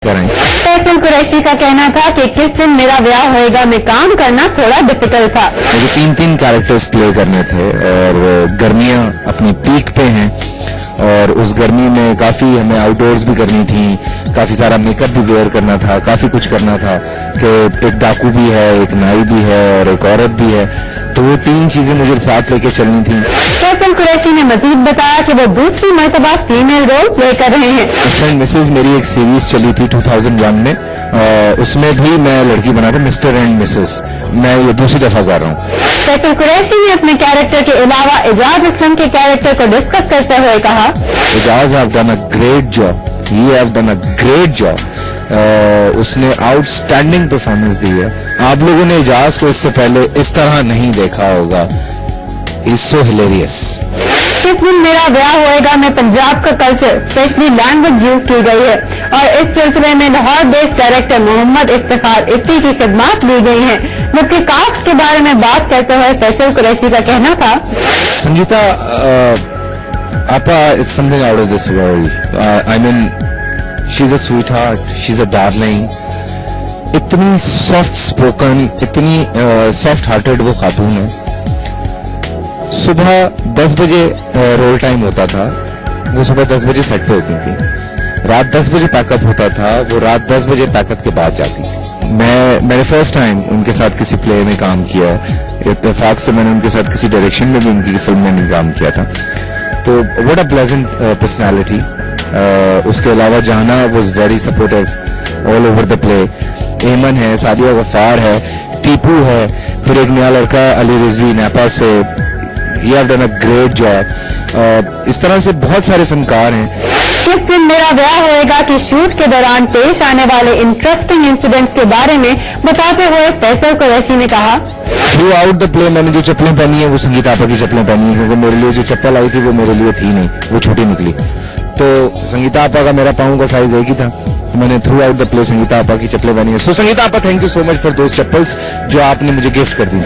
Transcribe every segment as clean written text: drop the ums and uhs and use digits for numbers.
कराएं। फैसल कुरैशी का कहना था कि किस दिन मेरा ब्याह होएगा में काम करना थोड़ा डिफिकल्ट था। मुझे 3 कैरेक्टर्स प्ले करने थे और गर्मियां अपनी पीक पे हैं और उस गर्मी में काफी हमें आउटडोर्स भी करनी थी, काफी सारा मेकअप भी वेयर करना था, काफी कुछ करना था कि एक डाकू भी है, एक नाई भी है और एक औरत भी है, तो वो 3 चीजें मुझे साथ लेके चलनी थी। फैसल कुरैशी ने मजीद बताया कि वो दूसरी मर्तबा फीमेल रोल प्ले कर रहे हैं। मिस्टर एंड मिसेज मेरी एक सीरीज चली थी 2001 में, उसमें भी मैं लड़की बना था, मिस्टर एंड मिसेस। मैं ये दूसरी दफा कर रहा हूँ। फैसल कुरैशी ने अपने कैरेक्टर के अलावा एजाज असलम के कैरेक्टर को डिस्कस करते हुए कहा, Ejaz have done a great job, he have done a great job. उसने आउटस्टैंडिंग परफॉर्मेंस दी है। आप लोगों ने एजाज को इससे पहले इस तरह नहीं देखा होगा। Is so hilarious. किस दिन मेरा ब्याह होएगा में पंजाब का कल्चर स्पेशली लैंग्वेज यूज की गई है और इस सिलसिले में लाहौर बेस्ड डायरेक्टर मोहम्मद इफ्तिखार इफ्ती की खिदमत ली गई हैं। जबकि कास्ट के बारे में बात करते हुए फैसल कुरैशी का कहना था, संगीता आपा is something out of this world. I mean she is a sweet heart, she is a darling, इतनी सॉफ्ट स्पोकन, इतनी सॉफ्ट हार्टेड वो खातून है। सुबह 10 बजे रोल टाइम होता था, वो सुबह 10 बजे सेट पे होती थी। रात 10 बजे पैकअप होता था, वो रात 10 बजे पैकअप के बाद जाती थी। मैंने फर्स्ट टाइम उनके साथ किसी प्ले में काम किया है। इत्तेफाक से मैंने उनके साथ किसी डायरेक्शन में भी उनकी फिल्म में भी काम किया था। तो व्हाट अ प्लेजेंट पर्सनैलिटी। उसके अलावा जाना was very supportive all over the play. एमन है, सादिया गफ्फार है, टीपू है, फिर एक नया लड़का अली रिजवी नेपा से, You have done a great job। इस तरह से बहुत सारे फनकार हैं। किस दिन मेरा ब्याह होएगा कि शूट के दौरान पेश आने वाले इंटरेस्टिंग इंसिडेंट्स के बारे में बताते हुए फैसल कुरैशी ने कहा, थ्रू आउट द प्ले मैंने जो चप्पलें पहनी है वो संगीता आपा की चप्पलें पहनी है, क्योंकि मेरे लिए जो चप्पल आई थी वो मेरे लिए थी नहीं, वो छोटी निकली। तो संगीता आपा का मेरा पाँव का साइज एक ही था, तो मैंने through out the play Sangeeta आपा की चप्पलें पहनी है। सो संगीता आपा, thank you so much for those chappals जो आपने मुझे गिफ्ट कर दी।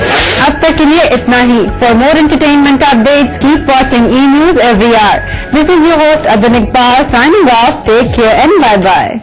अब तक के लिए इतना ही। For more entertainment updates keep watching E news every hour. This is your host Adan Iqbal signing off. Take care and bye bye.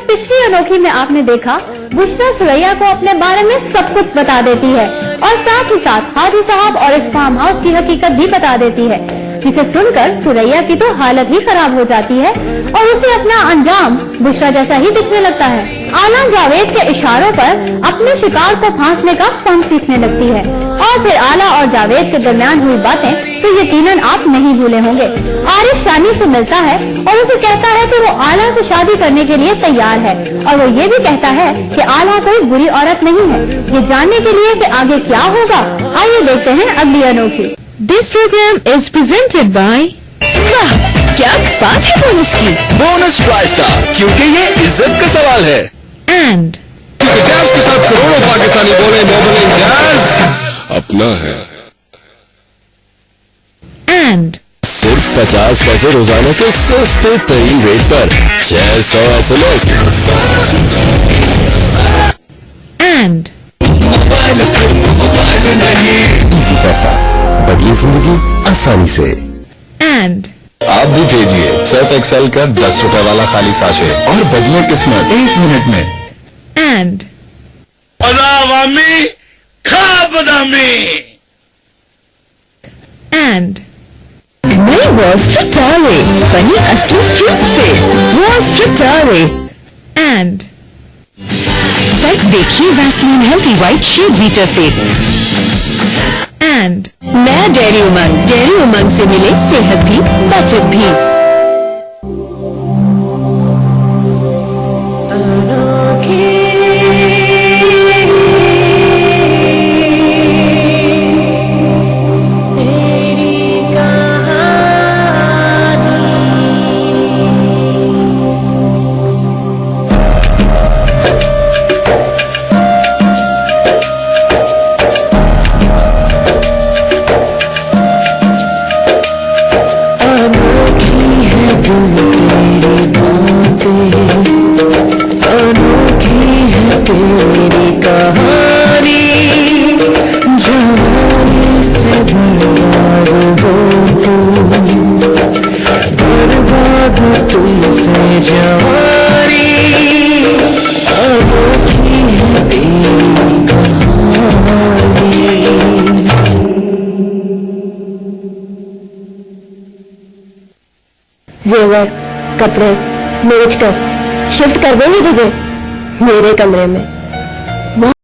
पिछली अनोखी में आपने देखा बुशरा सुरैया को अपने बारे में सब कुछ बता देती है और साथ ही साथ हाजी साहब और इस फार्म हाउस की हकीकत भी बता देती है, जिसे सुनकर सुरैया की तो हालत ही खराब हो जाती है और उसे अपना अंजाम बुशरा जैसा ही दिखने लगता है। आला जावेद के इशारों पर अपने शिकार को फांसने का फन सीखने लगती है और फिर आला और जावेद के दरमियान हुई बातें तो यकीनन आप नहीं भूले होंगे। आरिफ शानी से मिलता है और उसे कहता है कि वो आला से शादी करने के लिए तैयार है और वो ये भी कहता है कि आला कोई बुरी औरत नहीं है। ये जानने के लिए कि आगे क्या होगा, आइए देखते हैं अगली अनोखी। This programme is presented by, वाह क्या बात है बोनस की, बोनस ट्राई स्टार, क्योंकि ये इज्जत का सवाल है। एंड गैस के साथ करोड़ों पाकिस्तानी बोले नो बोले गैस अपना है। एंड सिर्फ 50 पैसे रोजाना के सस्ते तरीन रेट पर 600 SMS। एंड इजी पैसा, बदली जिंदगी आसानी से। एंड आप भी भेजिए सर्फ एक्सेल का 10 रुपए वाला खाली साशे और बदले किस्मत 1 मिनट में। एंड बदामी खा बदामी। एंड नई वॉल्स फ्रिटारे बनी असली फ्रूट से, वॉल्स फ्रिटारे। एंड फर्क देखिए वैसलीन हेल्थी व्हाइट शेड बीटर से। एंड नया डेयरी उमंग से मिले सेहत भी बचत भी। तुमसे जवानी अनोखी है तेरी कहानी। जेवर, कपड़े, मेज कर शिफ्ट कर देंगे तुझे मेरे कमरे में।